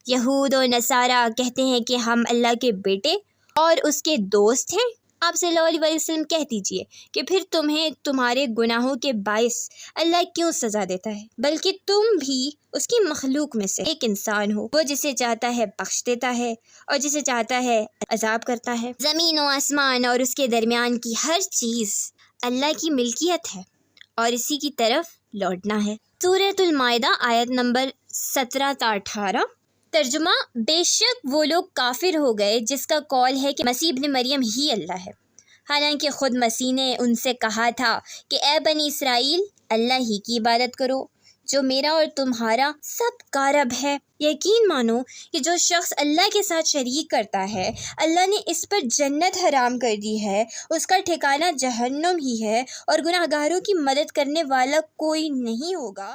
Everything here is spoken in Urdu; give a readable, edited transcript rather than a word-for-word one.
یہود اور نصارہ کہتے ہیں کہ ہم اللہ کے بیٹے اور اس کے دوست ہیں۔ آپ صلی اللہ علیہ وسلم کہہ دیجئے کہ پھر تمہیں تمہارے گناہوں کے باعث اللہ کیوں سزا دیتا ہے، بلکہ تم بھی اس کی مخلوق میں سے ایک انسان ہو۔ وہ جسے چاہتا ہے بخش دیتا ہے اور جسے چاہتا ہے عذاب کرتا ہے۔ زمین و آسمان اور اس کے درمیان کی ہر چیز اللہ کی ملکیت ہے اور اسی کی طرف لوٹنا ہے۔ سورۃ المائدہ آیت نمبر 17 تا 18۔ ترجمہ: بے شک وہ لوگ کافر ہو گئے جس کا قول ہے کہ مسیح ابن مریم ہی اللہ ہے، حالانکہ خود مسیح نے ان سے کہا تھا کہ اے بنی اسرائیل، اللہ ہی کی عبادت کرو جو میرا اور تمہارا سب کا رب ہے۔ یقین مانو کہ جو شخص اللہ کے ساتھ شریک کرتا ہے، اللہ نے اس پر جنت حرام کر دی ہے، اس کا ٹھکانہ جہنم ہی ہے اور گناہ گاروں کی مدد کرنے والا کوئی نہیں ہوگا۔